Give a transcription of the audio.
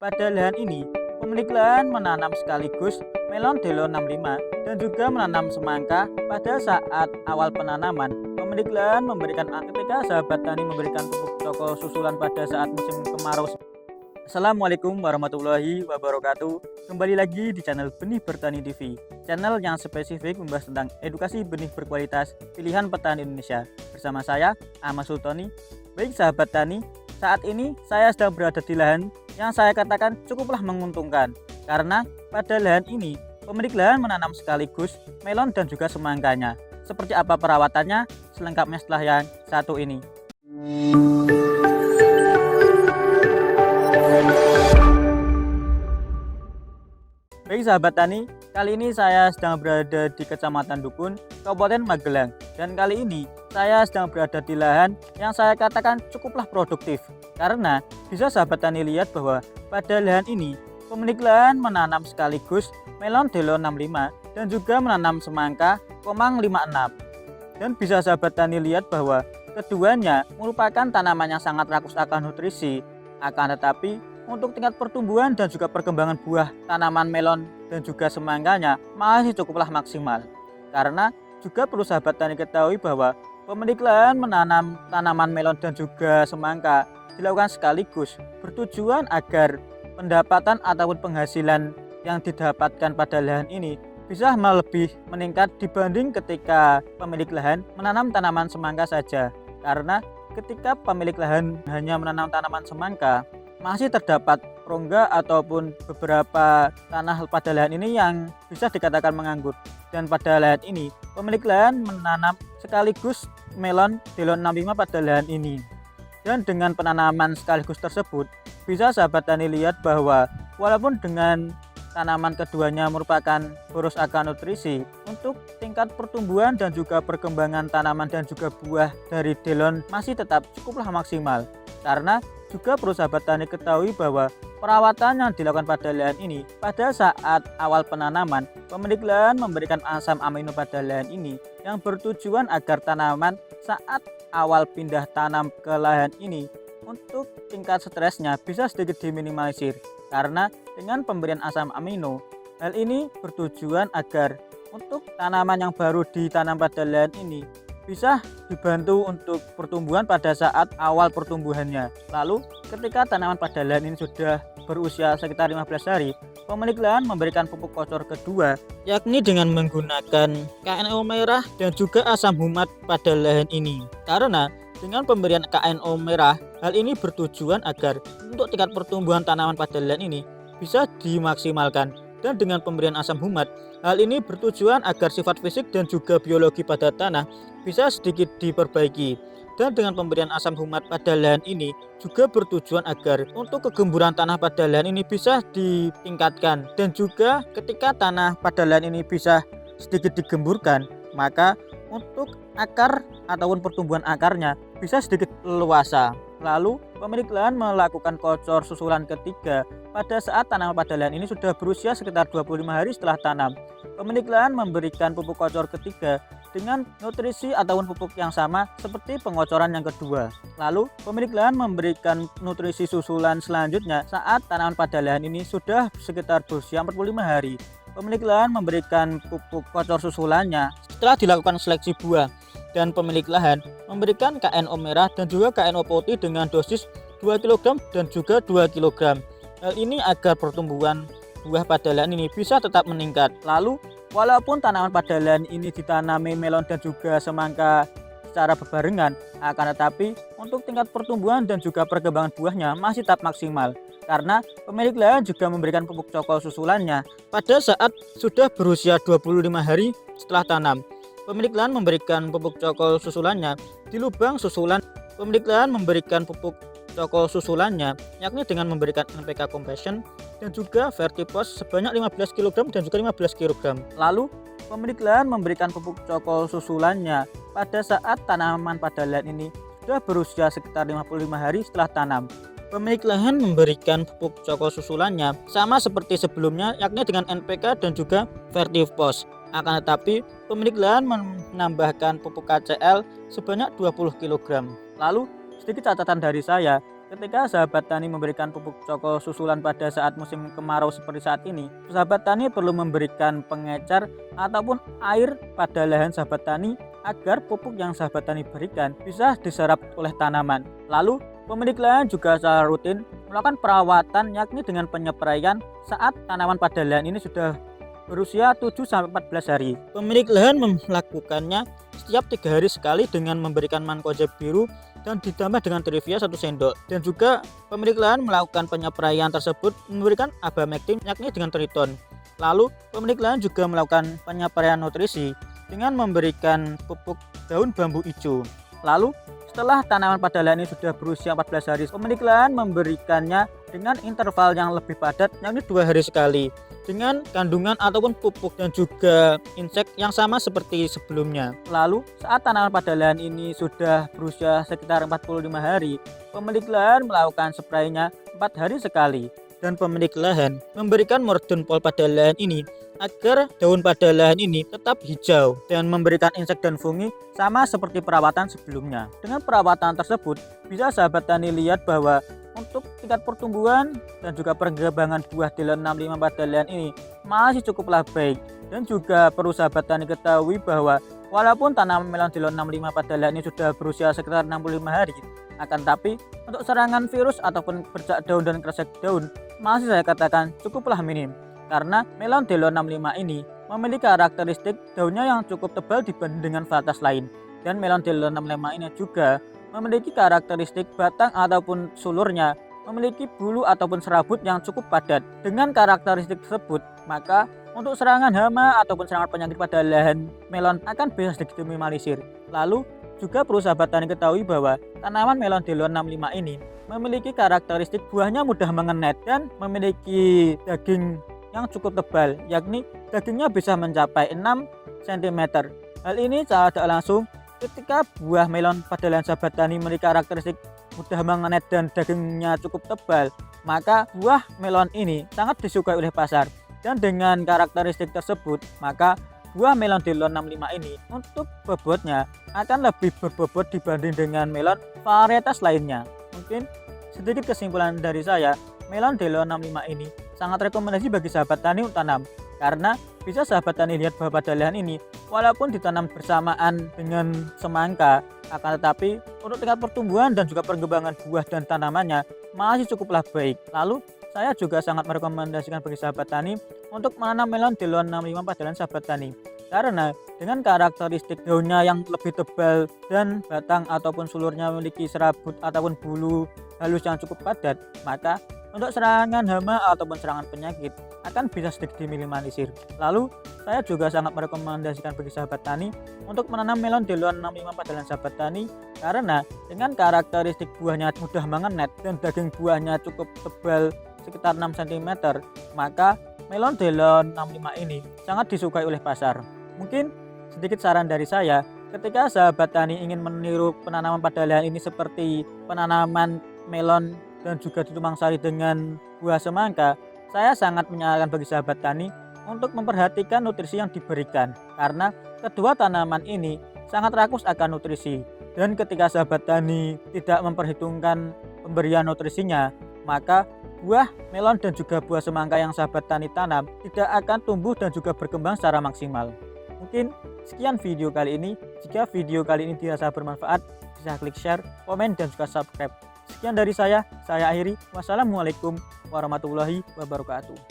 pada lahan ini, pemilik lahan menanam sekaligus melon Delo 65 dan juga menanam semangka. Pada saat awal penanaman, pemilik lahan memberikan ketika sahabat tani memberikan pupuk coko susulan pada saat musim kemarau. Assalamualaikum warahmatullahi wabarakatuh. Kembali lagi di channel Benih Bertani TV, channel yang spesifik membahas tentang edukasi benih berkualitas pilihan petani Indonesia. Bersama saya, Ahmad Sultoni. Baik sahabat tani, saat ini saya sedang berada di lahan yang saya katakan cukuplah menguntungkan, karena pada lahan ini pemilik lahan menanam sekaligus melon dan juga semangkanya. Seperti apa perawatannya? Selengkapnya setelah yang satu ini. Baik sahabat tani, kali ini saya sedang berada di Kecamatan Dukun, Kabupaten Magelang. Dan kali ini saya sedang berada di lahan yang saya katakan cukuplah produktif. Karena bisa sahabat tani lihat bahwa pada lahan ini pemilik lahan menanam sekaligus melon Delo 65 dan juga menanam semangka Komang 56. Dan bisa sahabat tani lihat bahwa keduanya merupakan tanaman yang sangat rakus akan nutrisi. Akan tetapi untuk tingkat pertumbuhan dan juga perkembangan buah tanaman melon dan juga semangkanya masih cukuplah maksimal. Karena juga perlu sahabat tani ketahui bahwa pemilik lahan menanam tanaman melon dan juga semangka dilakukan sekaligus bertujuan agar pendapatan ataupun penghasilan yang didapatkan pada lahan ini bisa lebih meningkat dibanding ketika pemilik lahan menanam tanaman semangka saja. Karena ketika pemilik lahan hanya menanam tanaman semangka, masih terdapat rongga ataupun beberapa tanah pada lahan ini yang bisa dikatakan menganggur. Dan pada lahan ini pemilik lahan menanam sekaligus melon Delo 65 pada lahan ini. Dan dengan penanaman sekaligus tersebut, bisa sahabat tani lihat bahwa walaupun dengan tanaman keduanya merupakan boros akan nutrisi, untuk tingkat pertumbuhan dan juga perkembangan tanaman dan juga buah dari delon masih tetap cukuplah maksimal. Karena juga perlu sahabat tani ketahui bahwa perawatan yang dilakukan pada lahan ini pada saat awal penanaman, pemilik lahan memberikan asam amino pada lahan ini yang bertujuan agar tanaman saat awal pindah tanam ke lahan ini untuk tingkat stresnya bisa sedikit diminimalisir. Karena dengan pemberian asam amino, hal ini bertujuan agar untuk tanaman yang baru ditanam pada lahan ini bisa dibantu untuk pertumbuhan pada saat awal pertumbuhannya. Lalu ketika tanaman pada lahan ini sudah berusia sekitar 15 hari, pemilik lahan memberikan pupuk kocor kedua, yakni dengan menggunakan KNO merah dan juga asam humat pada lahan ini. Karena dengan pemberian KNO merah, hal ini bertujuan agar untuk tingkat pertumbuhan tanaman pada lahan ini bisa dimaksimalkan. Dan dengan pemberian asam humat, hal ini bertujuan agar sifat fisik dan juga biologi pada tanah bisa sedikit diperbaiki. Dan dengan pemberian asam humat pada lahan ini juga bertujuan agar untuk kegemburan tanah pada lahan ini bisa ditingkatkan. Dan juga ketika tanah pada lahan ini bisa sedikit digemburkan, maka untuk akar ataupun pertumbuhan akarnya bisa sedikit leluasa. Lalu pemilik lahan melakukan kocor susulan ketiga pada saat tanaman pada lahan ini sudah berusia sekitar 25 hari setelah tanam. Pemilik lahan memberikan pupuk kocor ketiga dengan nutrisi ataupun pupuk yang sama seperti pengocoran yang kedua. Lalu pemilik lahan memberikan nutrisi susulan selanjutnya saat tanaman pada lahan ini sudah sekitar berusia 45 hari. Pemilik lahan memberikan pupuk kocor susulannya setelah dilakukan seleksi buah. Dan pemilik lahan memberikan KNO merah dan juga KNO putih dengan dosis 2 kg dan juga 2 kg. Hal ini agar pertumbuhan buah pada lahan ini bisa tetap meningkat. Lalu walaupun tanaman pada lahan ini ditanami melon dan juga semangka secara berbarengan, akan tetapi untuk tingkat pertumbuhan dan juga perkembangan buahnya masih tetap maksimal. Karena pemilik lahan juga memberikan pupuk cokol susulannya pada saat sudah berusia 25 hari setelah tanam. Pemilik lahan memberikan pupuk cokol susulannya di lubang susulan. Pemilik lahan memberikan pupuk cokol susulannya yakni dengan memberikan NPK Compassion dan juga Vertipos sebanyak 15 kg dan juga 15 kg. Lalu pemilik lahan memberikan pupuk cokol susulannya pada saat tanaman pada lahan ini sudah berusia sekitar 55 hari setelah tanam. Pemilik lahan memberikan pupuk cokol susulannya sama seperti sebelumnya, yakni dengan NPK dan juga Vertipos. Akan tetapi pemilik lahan menambahkan pupuk KCL sebanyak 20 kg. Lalu sedikit catatan dari saya, Ketika sahabat tani memberikan pupuk coko susulan pada saat musim kemarau seperti saat ini, sahabat tani perlu memberikan pengecar ataupun air pada lahan sahabat tani agar pupuk yang sahabat tani berikan bisa diserap oleh tanaman. Lalu pemilik lahan juga secara rutin melakukan perawatan, yakni dengan penyepraian saat tanaman pada lahan ini sudah berusia 7-14 hari. Pemilik lahan melakukannya setiap 3 hari sekali dengan memberikan mancozeb biru dan ditambah dengan Trivia 1 sendok. Dan juga pemilik lahan melakukan penyepraian tersebut memberikan abamectin, yakni dengan triton. Lalu pemilik lahan juga melakukan penyepraian nutrisi dengan memberikan pupuk daun bambu hijau. Lalu setelah tanaman pada lahan ini sudah berusia 14 hari, pemilik lahan memberikannya dengan interval yang lebih padat, yakni 2 hari sekali, dengan kandungan ataupun pupuk dan juga insek yang sama seperti sebelumnya. Lalu saat tanaman pada lahan ini sudah berusia sekitar 45 hari, pemilik lahan melakukan spraynya 4 hari sekali, dan pemilik lahan memberikan Mordon Pol pada lahan ini agar daun pada lahan ini tetap hijau dan memberikan insek dan fungi sama seperti perawatan sebelumnya. Dengan perawatan tersebut bisa sahabat tani lihat bahwa untuk tingkat pertumbuhan dan juga perkembangan buah Delon 65 pada lahan ini masih cukuplah baik. Dan juga perlu sahabat tani ketahui bahwa walaupun tanaman melon Delon 65 pada lahan ini sudah berusia sekitar 65 hari, akan tapi untuk serangan virus ataupun bercak daun dan kresek daun masih saya katakan cukuplah minim. Karena melon Delon 65 ini memiliki karakteristik daunnya yang cukup tebal dibanding dengan varietas lain. Dan melon Delon 65 ini juga memiliki karakteristik batang ataupun sulurnya memiliki bulu ataupun serabut yang cukup padat. Dengan karakteristik tersebut, maka untuk serangan hama ataupun serangan penyakit pada lahan melon akan bisa sedikit minimalisir. Lalu juga perlu sahabat tani ketahui bahwa tanaman melon Delon 65 ini memiliki karakteristik buahnya mudah mengenet dan memiliki daging yang cukup tebal, yakni dagingnya bisa mencapai 6 cm. Hal ini secara tidak langsung ketika buah melon pada lahan sahabat tani memiliki karakteristik mudah mengenet dan dagingnya cukup tebal, maka buah melon ini sangat disukai oleh pasar. Dan dengan karakteristik tersebut, maka buah melon Delon 65 ini untuk bobotnya akan lebih berbobot dibanding dengan melon varietas lainnya. Mungkin sedikit kesimpulan dari saya, melon Delon 65 ini sangat rekomendasi bagi sahabat tani untuk tanam, karena bisa sahabat tani lihat bahwa pada lahan ini walaupun ditanam bersamaan dengan semangka, akan tetapi untuk tingkat pertumbuhan dan juga perkembangan buah dan tanamannya masih cukuplah baik. Lalu saya juga sangat merekomendasikan bagi sahabat tani untuk menanam melon Delon 65 pada lahan sahabat tani, karena dengan karakteristik daunnya yang lebih tebal dan batang ataupun sulurnya memiliki serabut ataupun bulu halus yang cukup padat, maka untuk serangan hama ataupun serangan penyakit akan bisa sedikit diminimalisir. Lalu saya juga sangat merekomendasikan bagi sahabat tani untuk menanam melon Delon 65 pada lahan sahabat tani, karena dengan karakteristik buahnya mudah mengenet dan daging buahnya cukup tebal sekitar 6 cm, maka melon Delon 65 ini sangat disukai oleh pasar. Mungkin sedikit saran dari saya, ketika sahabat tani ingin meniru penanaman pada lahan ini seperti penanaman melon dan juga tumpang sari dengan buah semangka, saya sangat menyarankan bagi sahabat tani untuk memperhatikan nutrisi yang diberikan, karena kedua tanaman ini sangat rakus akan nutrisi. Dan ketika sahabat tani tidak memperhitungkan pemberian nutrisinya, maka buah melon dan juga buah semangka yang sahabat tani tanam tidak akan tumbuh dan juga berkembang secara maksimal. Mungkin sekian video kali ini. Jika video kali ini dirasa bermanfaat, bisa klik share, komen, dan juga subscribe. Sekian dari saya akhiri. Wassalamualaikum warahmatullahi wabarakatuh.